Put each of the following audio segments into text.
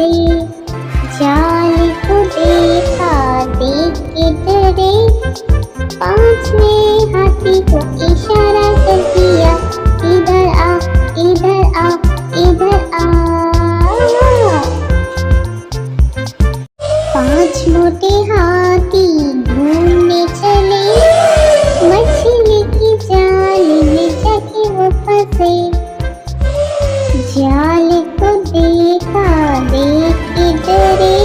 फंसे। जाल को देखा देख के डरे, पांचवें हाथी को इशारा कर दिया, इधर आ इधर आ इधर आ। पांच मोटे हाथी घूमने चले, मछली की जाल में जाके वो फंसे। जाल को देखा देख के डरे,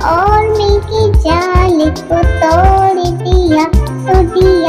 और मिलके जाल को तोड़ दिया तो दिया।